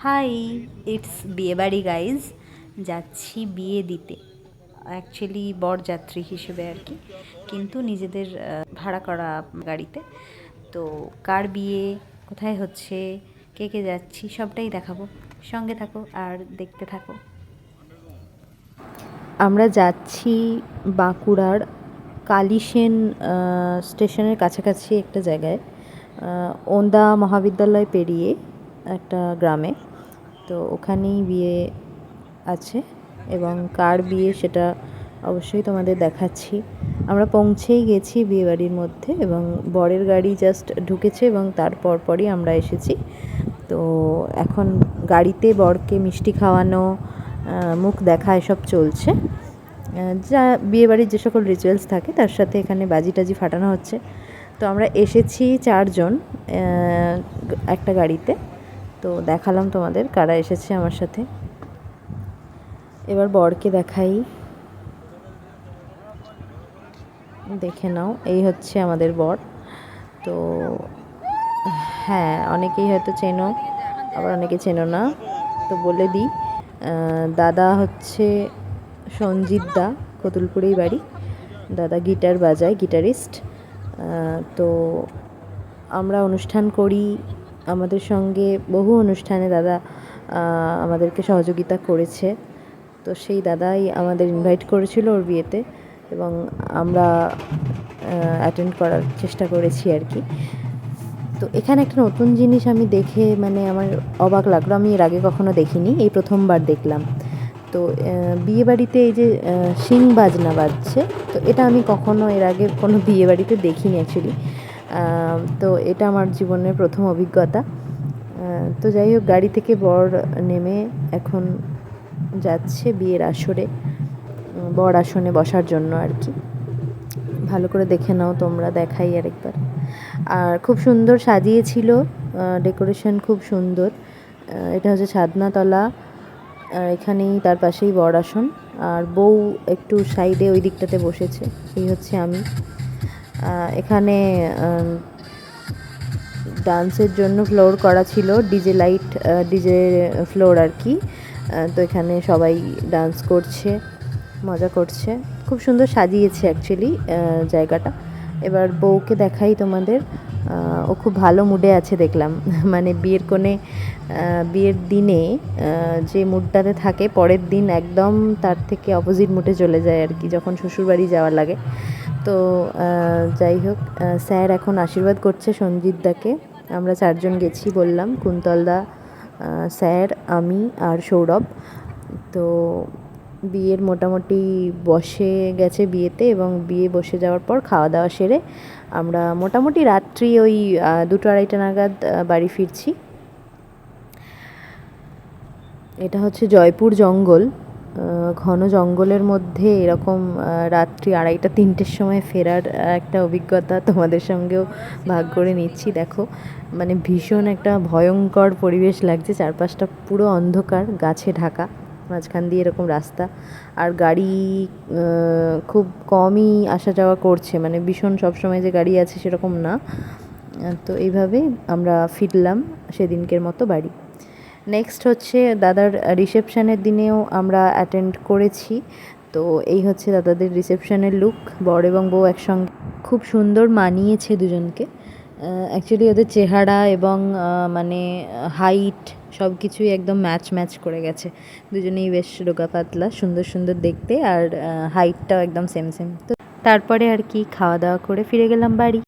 High, it's বিয়েবাড়ি guys. যাচ্ছি বিয়ে দিতে, অ্যাকচুয়ালি বরযাত্রী হিসেবে আর কি, কিন্তু নিজেদের ভাড়া করা গাড়িতে। তো কার বিয়ে, কোথায় হচ্ছে, কে কে যাচ্ছি সবটাই দেখাবো। সঙ্গে থাকো আর দেখতে থাকো। আমরা যাচ্ছি বাঁকুড়ার কালীসেন স্টেশনের কাছাকাছি একটা জায়গায়, ওন্দা মহাবিদ্যালয় পেরিয়ে একটা গ্রামে। তো ওখানেই বিয়ে আছে, এবং কার বিয়ে সেটা অবশ্যই তোমাদের দেখাচ্ছি। আমরা পৌঁছেই গেছি বিয়েবাড়ির মধ্যে, এবং বরের গাড়ি জাস্ট ঢুকেছে এবং তারপর পরই আমরা এসেছি। তো এখন গাড়িতে বরকে মিষ্টি খাওয়ানো, মুখ দেখা এসব চলছে। যা বিয়েবাড়ির যে সকল রিচুয়ালস থাকে তার সাথে এখানে বাজি টাজি ফাটানো হচ্ছে। তো আমরা এসেছি 4 জন একটা গাড়িতে। তো দেখালাম তোমাদের কারা এসেছে আমার সাথে। এবার বরকে দেখাই, দেখে নাও। এই হচ্ছে আমাদের বর। তো হ্যাঁ, অনেকেই হয়তো চেনো, আবার অনেকে চেনো না। তো বলে দিই, দাদা হচ্ছে সঞ্জিত দা, কতুলপুরেই বাড়ি। দাদা গিটার বাজায়, গিটারিস্ট। তো আমরা অনুষ্ঠান করি, আমাদের সঙ্গে বহু অনুষ্ঠানে দাদা আমাদেরকে সহযোগিতা করেছে। তো সেই দাদাই আমাদের ইনভাইট করেছিল ওর বিয়েতে, এবং আমরা অ্যাটেন্ড করার চেষ্টা করেছি আর কি। তো এখানে একটা নতুন জিনিস আমি দেখে মানে আমার অবাক লাগলো, আমি এর আগে কখনো দেখিনি, এই প্রথমবার দেখলাম। তো বিয়েবাড়িতে এই যে শিং বাজনা বাজছে, তো এটা আমি কখনো এর আগে কোনো বিয়েবাড়িতে দেখিনি অ্যাকচুয়ালি। তো এটা আমার জীবনের প্রথম অভিজ্ঞতা। তো যাই হোক, গাড়ি থেকে বর নেমে এখন যাচ্ছে বিয়ের আসরে, বর আসনে বসার জন্য আর কি। ভালো করে দেখে নাও তোমরা, দেখাই আরেকবার। আর খুব সুন্দর সাজিয়েছিল, ডেকোরেশন খুব সুন্দর। এটা হচ্ছে ছাদনাতলা, এখানেই তার পাশেই বর আসন, আর বউ একটু সাইডে ওই দিকটাতে বসেছে। এই হচ্ছে আমি। এখানে ডান্সের জন্য ফ্লোর করা ছিল, ডিজে লাইট, ডিজে ফ্লোর আর কি। তো এখানে সবাই ডান্স করছে, মজা করছে, খুব সুন্দর সাজিয়েছে অ্যাকচুয়ালি জায়গাটা। এবার বউকে দেখাই তোমাদের, ও খুব ভালো মুডে আছে দেখলাম। মানে বিয়ের কোণে, বিয়ের দিনে যে মুডটাতে থাকে, পরের দিন একদম তার থেকে অপোজিট মুডে চলে যায় আর কি, যখন শ্বশুরবাড়ি যাওয়ার লাগে। তো যাই হোক, স্যার এখন আশীর্বাদ করছে সঞ্জিত দাকে। আমরা 4 জন গেছি বললাম, কুন্তলদা, স্যার, আমি আর সৌরভ। তো বিয়ের মোটামুটি বসে গেছে বিয়েতে, এবং বিয়ে বসে যাওয়ার পর খাওয়া দাওয়া সেরে আমরা মোটামুটি রাত্রি ওই 2-2:30 নাগাদ বাড়ি ফিরছি। এটা হচ্ছে জয়পুর জঙ্গল, ঘন জঙ্গলের মধ্যে এরকম রাত্রি 2:30-3টের সময় ফেরার একটা অভিজ্ঞতা তোমাদের সঙ্গেও ভাগ করে নিচ্ছি। দেখো, মানে ভীষণ একটা ভয়ঙ্কর পরিবেশ লাগছে, চারপাশটা পুরো অন্ধকার, গাছে ঢাকা, মাঝখান দিয়ে এরকম রাস্তা, আর গাড়ি খুব কমই আসা যাওয়া করছে, মানে ভীষণ সবসময় যে গাড়ি আছে সেরকম না। তো এইভাবে আমরা ফিরলাম সেদিনকের মতো বাড়ি। নেক্সট হচ্ছে দাদার রিসেপশানের দিনেও আমরা অ্যাটেন্ড করেছি। তো এই হচ্ছে দাদাদের রিসেপশানের লুক, বর এবং বউ একসঙ্গে খুব সুন্দর মানিয়েছে দুজনকে। অ্যাকচুয়ালি ওদের চেহারা এবং মানে হাইট সব কিছুই একদম ম্যাচ করে গেছে। দুজনেই বেশ রোগা পাতলা, সুন্দর সুন্দর দেখতে, আর হাইটটাও একদম সেম। তো তারপরে আর কি খাওয়া দাওয়া করে ফিরে গেলাম বাড়ি।